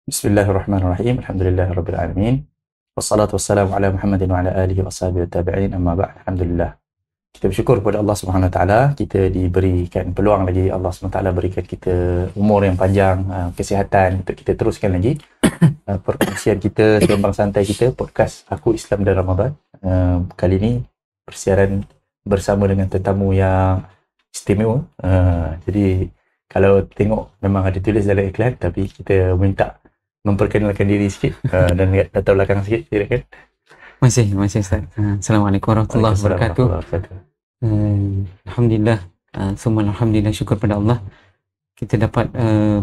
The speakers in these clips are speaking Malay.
Bismillahirrahmanirrahim. Alhamdulillahirabbil alamin. Wassalatu wassalamu ala Muhammadin wa ala alihi washabihi wattabi'in. Amma ba'd. Alhamdulillah. Kita bersyukur kepada Allah Subhanahu wa taala, kita diberikan peluang lagi, Allah Subhanahu wa taala berikan kita umur yang panjang, kesihatan untuk kita teruskan lagi perkongsian kita, sembang santai kita, podcast Aku Islam dan Ramadan. Kali ini persiaran bersama dengan tetamu yang istimewa. Jadi kalau tengok memang ada tulis dalam iklan, tapi kita minta memperkenalkan diri sikit dan latar belakang sikit, silakan. Masih Ustaz. Assalamualaikum warahmatullahi wabarakatuh. Alhamdulillah, alhamdulillah, syukur pada Allah kita dapat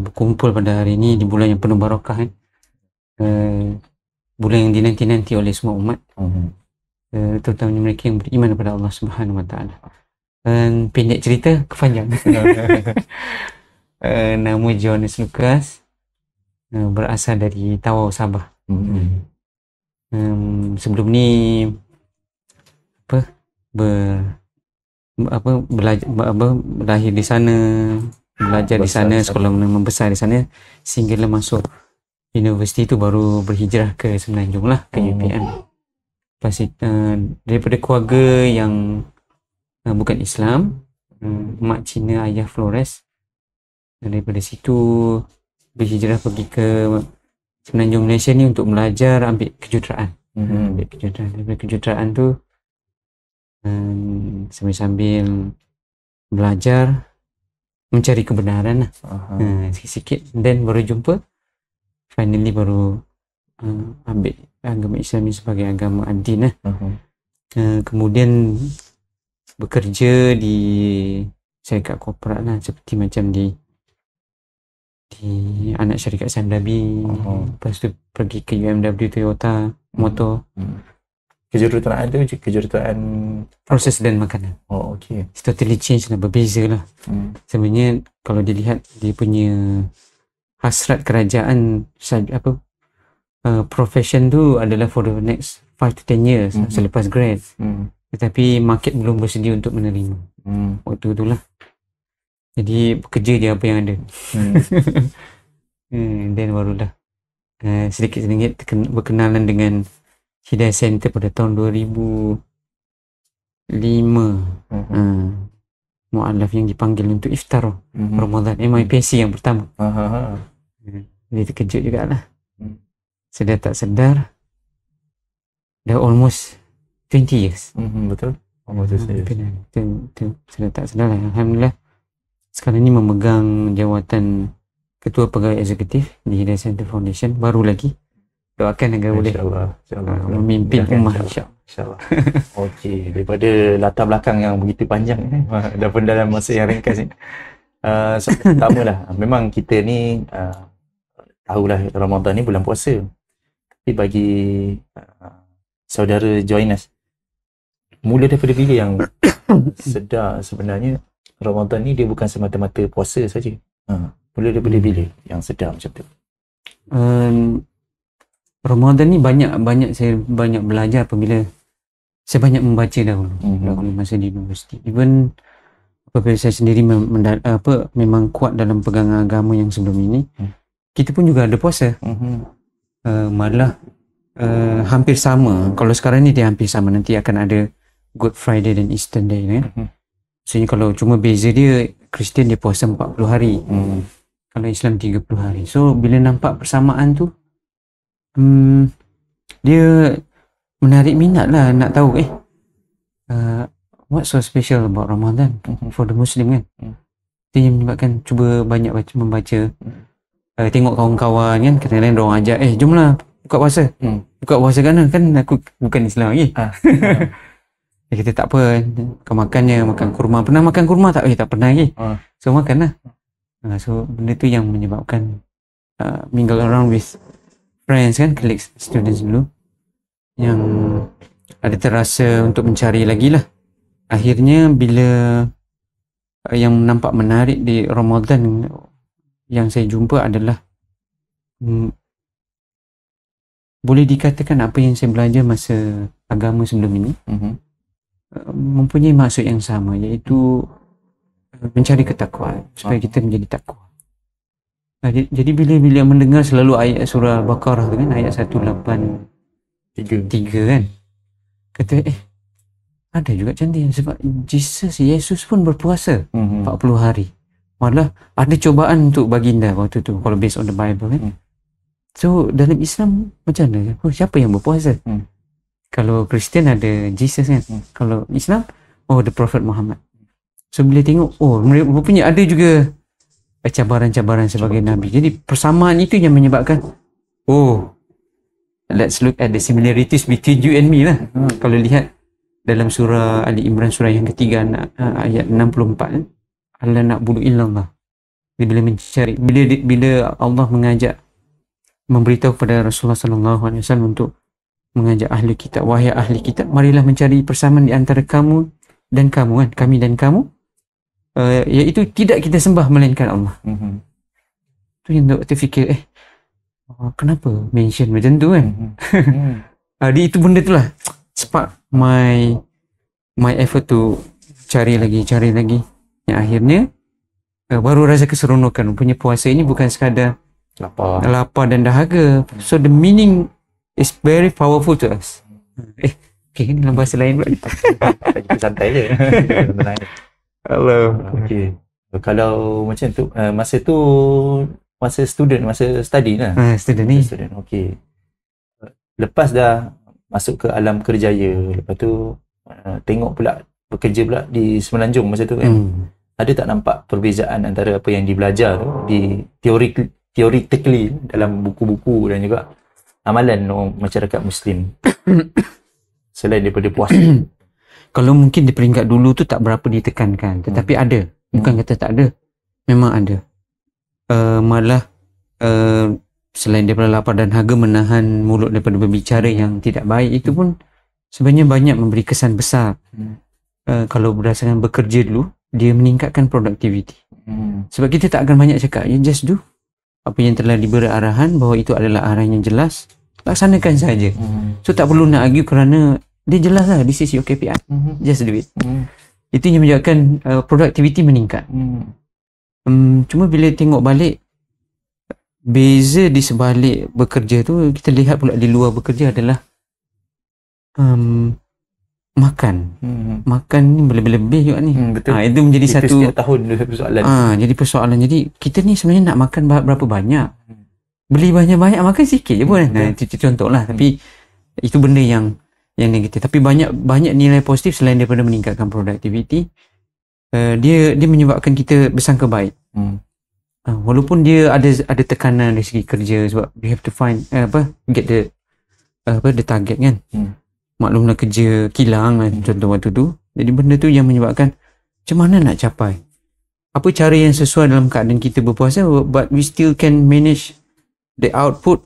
berkumpul pada hari ini di bulan yang penuh barakah, bulan yang dinanti-nanti oleh semua umat, terutamanya mereka yang beriman kepada Allah Subhanahu wa taala. Pendek cerita kepanjang. Nama Jonas Lucas, berasal dari Tawau, Sabah. Sebelum ni berlahir di sana, belajar di sana, sekolah menengah membesar di sana, sehinggalah masuk universiti tu baru berhijrah ke Semenanjung lah, ke UPM. Lepas daripada keluarga yang bukan Islam, mak Cina, ayah Flores. Daripada situ berhijrah pergi ke Semenanjung Malaysia ni untuk belajar ambil kejuruteraan. Daripada kejuruteraan tu sambil-sambil belajar mencari kebenaran lah, sikit-sikit, then baru jumpa, finally baru ambil agama Islam ni sebagai agama ad-din lah. Kemudian bekerja di syarikat korporat lah, seperti macam di anak syarikat Samdabi. Lepas tu pergi ke UMW Toyota Motor. Kejuruteraan tu kejuruteraan proses dan makanan. Okay. It's totally change lah, berbeza lah. Sebenarnya kalau dilihat dia punya hasrat kerajaan, profession tu adalah for the next 5 to 10 years selepas grad. Tetapi market belum bersedia untuk menerima waktu tu lah. Jadi bekerja je apa yang ada. Then barulah sedikit-sedikit berkenalan dengan Hidayah Center pada tahun 2005. Mu'alaf yang dipanggil untuk iftar Ramadan, MIPC yang pertama. Dia terkejut jugalah. Sedar tak sedar dah almost 20 years. Betul. Almost 20 years. Sedar tak sedar lah. Alhamdulillah sekarang ni memegang jawatan Ketua Pegawai Eksekutif di Hidayah Center Foundation. Baru lagi, doakan agar boleh memimpin ummah, insyaAllah. Okey, daripada latar belakang yang begitu panjang dah pun dalam masa yang ringkas ni, pertama lah, memang kita ni tahulah Ramadan ni bulan puasa, tapi bagi saudara Jonas, mula daripada bila yang sedar sebenarnya Ramadan ni dia bukan semata-mata puasa saja? Mula daripada bila yang sedar macam tu? Ramadan ni saya banyak belajar apabila saya banyak membaca dahulu masa di universiti. Even apabila saya sendiri memang kuat dalam pegangan agama yang sebelum ini, kita pun juga ada puasa. Malah hampir sama. Kalau sekarang ni dia hampir sama. Nanti akan ada Good Friday dan Easter Day kan. Maksudnya kalau cuma beza dia, Kristian dia puasa 40 hari. Kalau Islam 30 hari. So bila nampak persamaan tu, dia menarik minat lah, nak tahu what's so special about Ramadan for the Muslim kan. Itu yang menyebabkan cuba banyak membaca, tengok kawan-kawan kan, kadang-kadang diorang ajak, jomlah buka puasa. Buka puasa kan aku bukan Islam lagi. Dia kata tak apa, makan kurma. Pernah makan kurma tak? Tak pernah lagi. So makan lah. So benda tu yang menyebabkan mingle around with friends kan, colleagues, students dulu, yang ada terasa untuk mencari lagi lah. Akhirnya bila yang nampak menarik di Ramadan yang saya jumpa adalah boleh dikatakan apa yang saya belajar masa agama sebelum ini mempunyai maksud yang sama, iaitu mencari ketakwaan supaya kita menjadi takwa. Jadi bila mendengar selalu ayat surah Al-Baqarah tu kan, ayat 183 kan, kata ada juga cantik sebab Yesus pun berpuasa 40 hari. Malah ada cubaan untuk baginda waktu tu kalau based on the Bible kan. So dalam Islam macam mana? Siapa yang berpuasa? Kalau Kristian ada Jesus kan. Kalau Islam, the Prophet Muhammad. So bila tengok, rupanya ada juga cabaran-cabaran sebagai Nabi. Jadi persamaan itu yang menyebabkan, let's look at the similarities between you and me lah. Kalau lihat dalam surah Ali Imran, surah yang ketiga, ayat 64, Allah nak bunuh illallah. Bila mencari, bila Allah mengajak, memberitahu kepada Rasulullah SAW untuk mengajak ahli kitab, wahai ahli kitab, marilah mencari persamaan di antara kamu dan kamu kan, kami dan kamu, iaitu tidak kita sembah melainkan Allah. Tu yang doktor fikir, kenapa mention macam tu kan? Itu benda tu lah spark my effort to cari lagi. Yang akhirnya baru rasa keseronokan. Punya puasa ini bukan sekadar lapar dan dahaga. So the meaning is very powerful to us. Okay, ni dalam bahasa lain pula. Kita santai je. Hello. Okay. Kalau macam tu, masa student, masa study lah. Student ni. Okay. Lepas dah masuk ke alam kerjaya, lepas tu tengok pula, bekerja pula di Semenanjung masa tu kan. Ada tak nampak perbezaan antara apa yang dibelajar tu di theoretically dalam buku-buku dan juga amalan masyarakat Muslim selain daripada puasa? Kalau mungkin di peringkat dulu tu tak berapa ditekankan, tetapi ada. Bukan kata tak ada, memang ada. Malah selain daripada lapar dan haga, menahan mulut daripada berbicara yang tidak baik, itu pun sebenarnya banyak memberi kesan besar. Kalau berdasarkan bekerja dulu, dia meningkatkan produktiviti. Sebab kita tak akan banyak cakap, just do apa yang telah diberi arahan, bahawa itu adalah arahan yang jelas, laksanakan saja. So tak perlu nak argue kerana dia jelas lah, this is your KPI, just do it. Itu yang menyebabkan produktiviti meningkat. Cuma bila tengok balik, beza di sebalik bekerja tu, kita lihat pula di luar bekerja adalah makan. Makan ni lebih-lebih juga ni. Betul. Itu menjadi itu satu setiap tahun persoalan. Jadi persoalan. Jadi kita ni sebenarnya nak makan berapa banyak. Beli banyak-banyak, makan sikit je pun. Itu contoh lah. Tapi itu benda yang negatif. Tapi banyak nilai positif selain daripada meningkatkan produktiviti. Dia menyebabkan kita bersangka baik. Walaupun dia ada tekanan dari segi kerja, sebab you have to find get the target kan. Maklumlah kerja kilang kan, contoh waktu tu. Jadi benda tu yang menyebabkan macam mana nak capai, apa cara yang sesuai dalam keadaan kita berpuasa, but we still can manage the output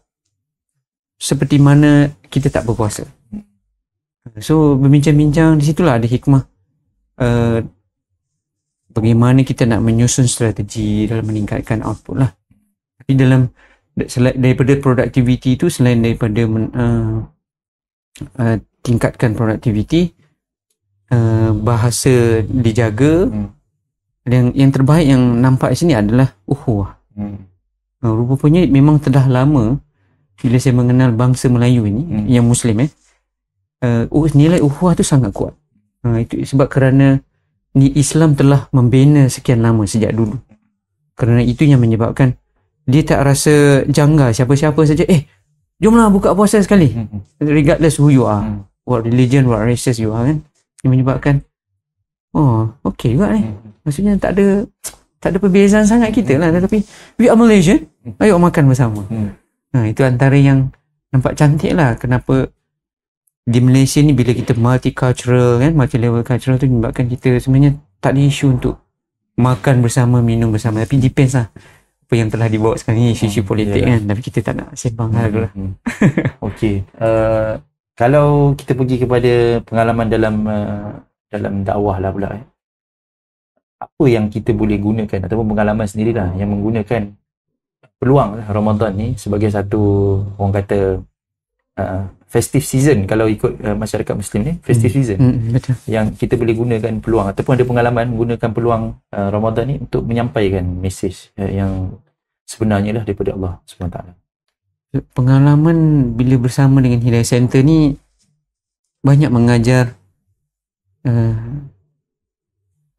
seperti mana kita tak berpuasa. So berbincang-bincang, di situlah ada hikmah bagaimana kita nak menyusun strategi dalam meningkatkan output lah. Tapi daripada produktiviti itu, selain daripada tingkatkan produktiviti, bahasa dijaga. Yang terbaik yang nampak di sini adalah ukhuwah. Rupanya memang telah lama bila saya mengenal bangsa Melayu ini, yang Muslim nilai ukhuwah tu sangat kuat. Itu sebab kerana Islam telah membina sekian lama, sejak dulu. Kerana itu yang menyebabkan dia tak rasa janggal siapa-siapa saja, jomlah buka puasa sekali, regardless who you are, what religion, what races you are kan. Dia menyebabkan okey juga ni. Maksudnya tak ada perbezaan sangat kita lah, tetapi we are Malaysian, ayo makan bersama. Itu antara yang nampak cantik lah. Kenapa di Malaysia ni bila kita multicultural kan, multi level cultural tu menyebabkan kita sebenarnya tak ada isu untuk makan bersama, minum bersama. Tapi depends lah apa yang telah dibawa sekarang ni, isu-isu politik kan. Tapi kita tak nak sembang hal tu lah. Okey. Kalau kita pergi kepada pengalaman dalam dakwah lah pula, apa yang kita boleh gunakan ataupun pengalaman sendirilah yang menggunakan peluang Ramadan ni sebagai satu, orang kata, festive season. Kalau ikut masyarakat Muslim ni, festive season, betul. Yang kita boleh gunakan peluang ataupun ada pengalaman menggunakan peluang Ramadan ni untuk menyampaikan mesej yang sebenarnya lah daripada Allah SWT. Pengalaman bila bersama dengan Hidayah Center ni banyak mengajar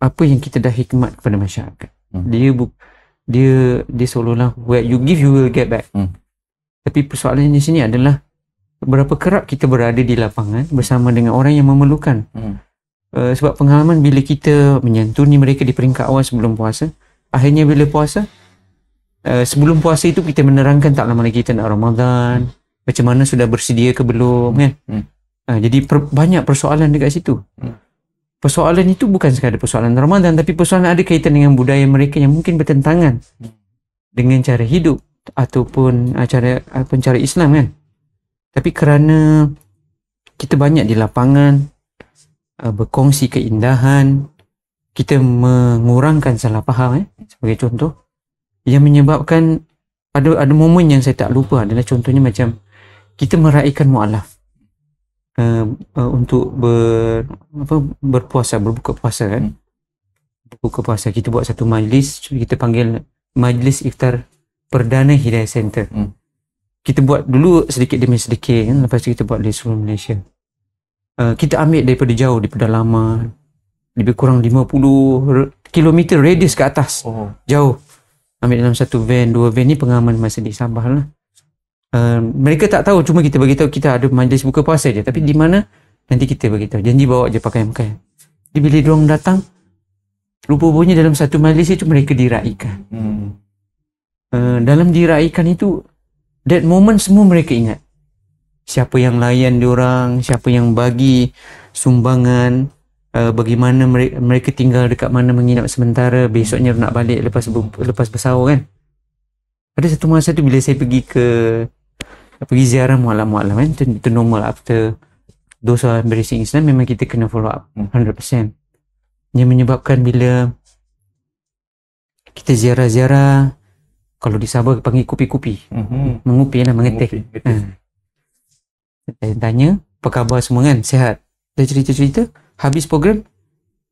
apa yang kita dah hikmat kepada masyarakat. Dia seolah-olah where you give you will get back. Tapi persoalannya sini adalah berapa kerap kita berada di lapangan bersama dengan orang yang memerlukan. Sebab pengalaman bila kita menyantuni mereka di peringkat awal sebelum puasa, akhirnya bila puasa, sebelum puasa itu kita menerangkan tak lama lagi kita nak Ramadan, macam mana sudah bersedia ke belum kan. Jadi banyak persoalan dekat situ. Persoalan itu bukan sekadar persoalan Ramadan, tapi persoalan ada kaitan dengan budaya mereka yang mungkin bertentangan dengan cara hidup ataupun cara Islam kan. Tapi kerana kita banyak di lapangan, berkongsi keindahan, kita mengurangkan salah faham sebagai contoh, yang menyebabkan ada momen yang saya tak lupa adalah contohnya macam kita meraihkan mu'alaf untuk berpuasa, berbuka puasa kan. Berbuka puasa, kita buat satu majlis, kita panggil majlis iftar perdana Hidayah Center. Kita buat dulu sedikit demi sedikit kan, lepas tu kita buat di seluruh Malaysia. Kita ambil daripada jauh, di pedalaman, lebih kurang 50 kilometer radius ke atas. Jauh. Ambil dalam satu van, dua van. Ni pengalaman masa di Sabah lah. Mereka tak tahu, cuma kita bagi tahu kita ada majlis buka puasa je. Tapi di mana nanti kita bagi tahu. Janji bawa je pakaian-pakaian. Jadi bila diorang datang, rupa-rupanya dalam satu majlis itu mereka diraikan. Dalam diraikan itu, that moment semua mereka ingat. Siapa yang layan diorang, siapa yang bagi sumbangan, bagaimana mereka tinggal dekat mana, menginap sementara, besoknya nak balik lepas bersahur kan. Ada satu masa tu bila saya pergi ziarah mu'alaf-mu'alaf kan, itu normal after those who are embracing Islam, memang kita kena follow up 100%. Yang menyebabkan bila kita ziarah-ziarah, kalau di Sabah panggil kupi-kupi, mengupi lah, mengetik. Saya tanya, apa khabar semua kan, sihat? Dia cerita-cerita, habis program,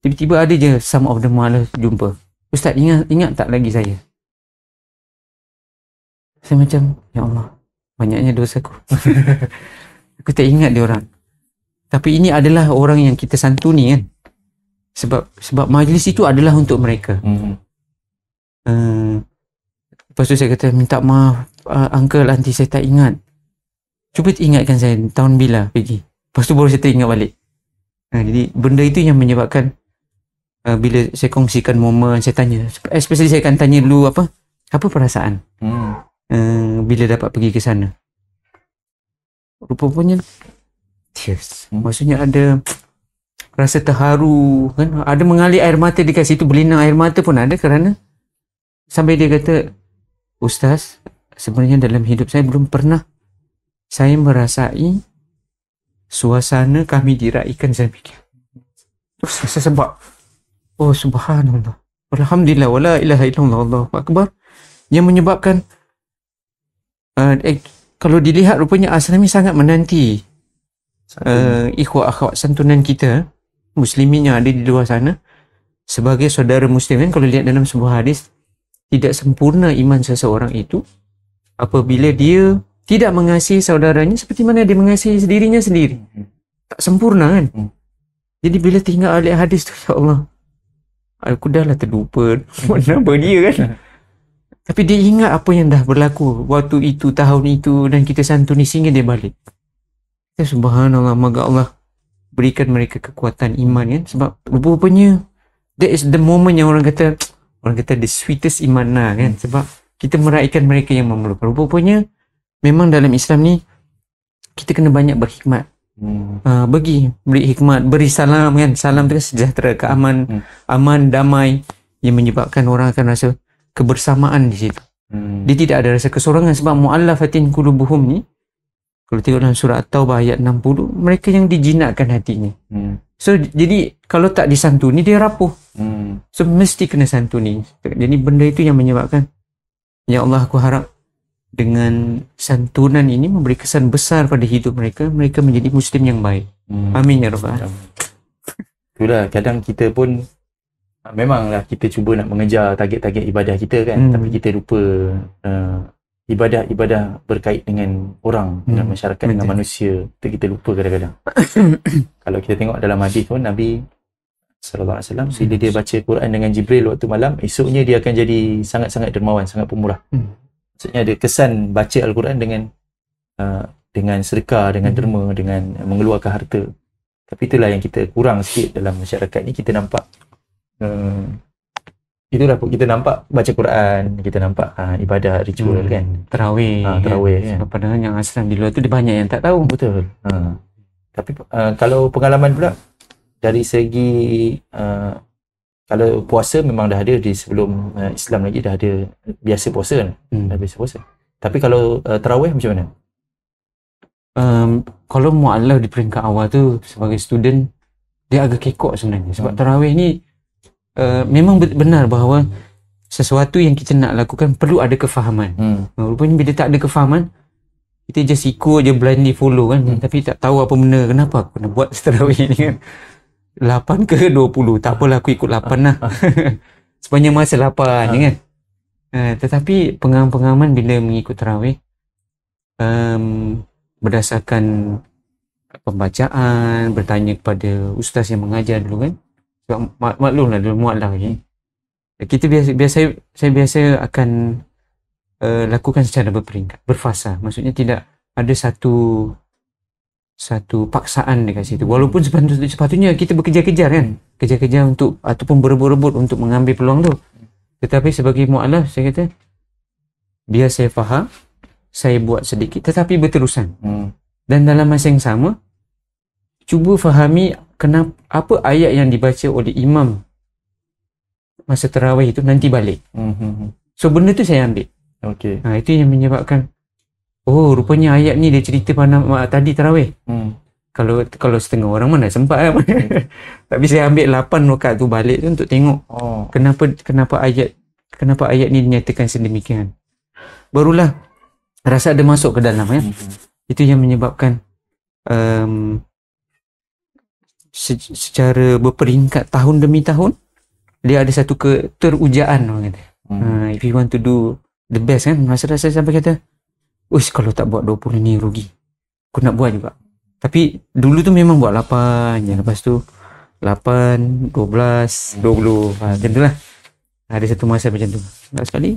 tiba-tiba ada je some of the mu'alaf jumpa. Ustaz, ingat tak lagi saya? Saya macam, ya Allah, banyaknya dosa aku. Aku tak ingat dia orang. Tapi ini adalah orang yang kita santuni kan. Sebab majlis itu adalah untuk mereka. Lepas tu saya kata, minta maaf uncle, auntie, saya tak ingat. Cuba ingatkan saya tahun bila pergi. Lepas tu baru saya teringat balik. Jadi benda itu yang menyebabkan bila saya kongsikan momen, saya tanya, especially saya akan tanya dulu apa perasaan bila dapat pergi ke sana. Rupanya tears. Maksudnya ada rasa terharu kan, ada mengalir air mata dekat situ, berlinang air mata pun ada kerana sampai dia kata, Ustaz, sebenarnya dalam hidup saya belum pernah saya merasai suasana kami diraikan sedemikian. Terus saya sebab, oh subhanallah, alhamdulillah, wala ilaha illallah, Allahu akbar. Yang menyebabkan kalau dilihat rupanya Aslami sangat menanti ikhwah akhwat santunan kita muslimin yang ada di luar sana sebagai saudara muslim kan. Kalau lihat dalam sebuah hadis, tidak sempurna iman seseorang itu apabila dia tidak mengasihi saudaranya seperti mana dia mengasihi dirinya sendiri. Tak sempurna kan. Jadi bila tinggal ayat hadis tu, ya Allah, aku dah lah terlupa nama dia kan. Tapi dia ingat apa yang dah berlaku waktu itu, tahun itu, dan kita santuni sehingga dia balik. Ya subhanallah, maka Allah berikan mereka kekuatan iman kan. Sebab rupanya that is the moment yang orang kata the sweetest iman lah kan. Sebab kita meraihkan mereka yang memerlukan. Rupanya memang dalam Islam ni kita kena banyak berhikmat. Beri hikmat, beri salam kan. Salam tu kan sejahtera, aman, damai, yang menyebabkan orang akan rasa kebersamaan di situ. Dia tidak ada rasa kesorangan. Sebab mu'allafatin qulubuhum ni, kalau tengok dalam surah At-Taubah ayat 60, mereka yang dijinakkan hatinya. So jadi kalau tak disantuni dia rapuh. So mesti kena santuni. Jadi benda itu yang menyebabkan, ya Allah, aku harap dengan santunan ini memberi kesan besar pada hidup mereka menjadi muslim yang baik. Amin ya rabbal alamin. Itulah, kadang kita pun memanglah kita cuba nak mengejar target-target ibadah kita kan, tapi kita lupa ibadah berkait dengan orang, dengan masyarakat, dengan manusia. Itu kita lupa kadang-kadang. Kalau kita tengok dalam hadis pun, Nabi sallallahu alaihi wasallam bila dia baca Quran dengan Jibril waktu malam, esoknya dia akan jadi sangat-sangat dermawan, sangat pemurah. Maksudnya ada kesan baca Al-Quran dengan sedekah, dengan derma, dengan mengeluarkan harta. Tapi itulah yang kita kurang sikit dalam masyarakat ni. Kita nampak itulah kita nampak baca Quran, kita nampak ibadah ritual kan, tarawih kan? Padahal yang asram di luar tu dia banyak yang tak tahu. Betul. Tapi kalau pengalaman pula dari segi kalau puasa memang dah ada di sebelum Islam lagi, dah ada biasa puasa kan. Dah biasa puasa. Tapi kalau tarawih macam mana? Kalau mu'alaf di peringkat awal tu sebagai student, dia agak kekok sebenarnya. Sebab tarawih ni memang benar bahawa sesuatu yang kita nak lakukan perlu ada kefahaman. Rupanya bila tak ada kefahaman, kita just ikut je, blindly follow kan. Tapi tak tahu apa benda, kenapa aku nak buat tarawih ni kan. 8 ke 20, tak apalah aku ikut 8 lah. Sepanjang masa 8 ni kan. Tetapi pengalaman bila mengikut tarawih, berdasarkan pembacaan, bertanya kepada ustaz yang mengajar dulu kan. Sebab maklumlah dulu mu'alaf lagi. Kita saya biasa akan lakukan secara berperingkat, berfasa. Maksudnya tidak ada satu paksaan dekat situ. Walaupun sepatutnya kita bekerja-kejar kan. Kejar-kejar untuk ataupun berebut-rebut untuk mengambil peluang tu. Tetapi sebagai mu'alaf, saya kata biar saya faham, saya buat sedikit tetapi berterusan. Dan dalam masa yang sama, cuba fahami kenapa apa ayat yang dibaca oleh imam masa tarawih itu nanti balik. So benda tu saya ambil. Okey. Itu yang menyebabkan rupanya ayat ni dia cerita tadi tarawih. Kalau setengah orang mana sempat kan. Tapi saya ambil 8 rakaat tu balik tu untuk tengok kenapa ayat ni dinyatakan sedemikian. Barulah rasa ada masuk ke dalam kan. Itu yang menyebabkan secara berperingkat tahun demi tahun dia ada satu keterujaan orang kata. If you want to do the best kan, rasa sampai kata kalau tak buat 20 ni rugi, aku nak buat juga. Tapi dulu tu memang buat 8 je, lepas tu 8, 12, 20 macam tu lah. Ada satu masa macam tu. Sekali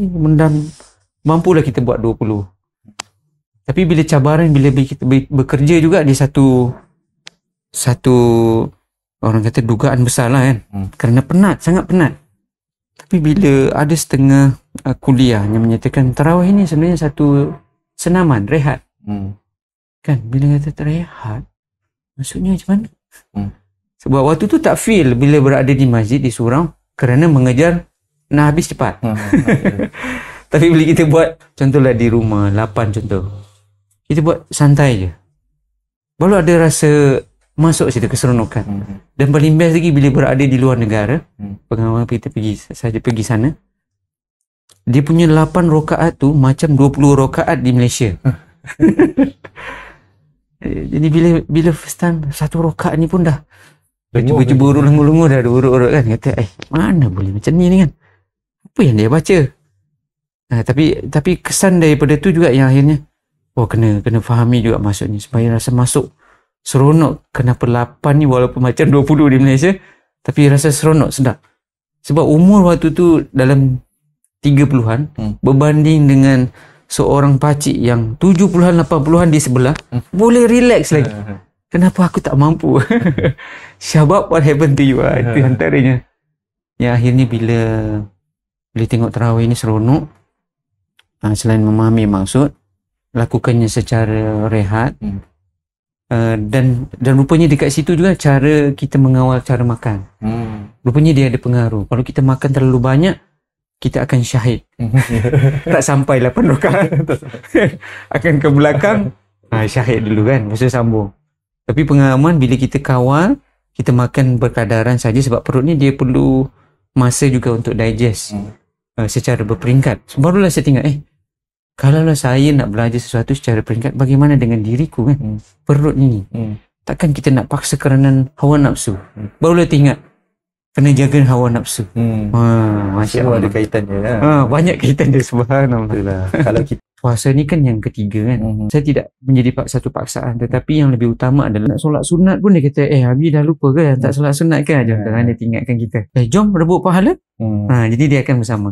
mampulah kita buat 20. Tapi bila cabaran, bila kita bekerja juga, dia satu orang kata dugaan besar lah kan. Kerana penat, sangat penat. Tapi bila ada setengah kuliah yang menyatakan tarawih ni sebenarnya satu senaman, rehat. Kan, bila kata rehat, maksudnya macam mana? Sebab waktu tu tak feel bila berada di masjid, di surau, kerana mengejar nak habis cepat. Tapi bila kita buat, contohlah di rumah, 8 contoh, kita buat santai je, baru ada rasa masuk situ keseronokan. Dan paling best lagi bila berada di luar negara, pengalaman kita pergi sana, dia punya 8 rakaat tu macam 20 rakaat di Malaysia. Jadi bila first time 1 rakaat ni pun dah cuba-cuba urut-urut dah urut-urut kan, kata mana boleh macam ni kan, apa yang dia baca. Tapi kesan daripada tu juga yang akhirnya kena fahami juga maksudnya supaya rasa masuk seronok. Kenapa 8 ni walaupun macam 20 di Malaysia, tapi rasa seronok, sedap. Sebab umur waktu tu dalam 30-an berbanding dengan seorang pakcik yang 70-an 80-an di sebelah, boleh relax lagi. Kenapa aku tak mampu? Syabab, what happened to you? Itu antaranya. Yang akhirnya bila tengok tarawih ni seronok, selain memahami maksud, lakukannya secara rehat. Dan rupanya dekat situ juga cara kita mengawal cara makan. Rupanya dia ada pengaruh. Kalau kita makan terlalu banyak, kita akan syahid. Tak sampai 8 rakaat. Akan ke belakang, syahid dulu kan, lepas tu sambung. Tapi pengalaman bila kita kawal, kita makan berkadaran saja sebab perut ni dia perlu masa juga untuk digest secara berperingkat. Barulah saya tengok, kalaulah saya nak belajar sesuatu secara peringkat, bagaimana dengan diriku kan? Perut ni. Takkan kita nak paksa kerana hawa nafsu. Barulah tengok kena jaga hawa nafsu. Masya Semua ada Allah. kaitannya ya. Banyak kaitan dia, subhanallah. Itulah. Kalau kita Puasa ni kan yang ketiga kan. Saya tidak menjadi satu paksaan, tetapi yang lebih utama adalah nak solat sunat pun dia kata, Habib dah lupa ke tak solat sunat ke? Jom, dia ingatkan kita. Jom rebut pahala. Jadi dia akan bersama.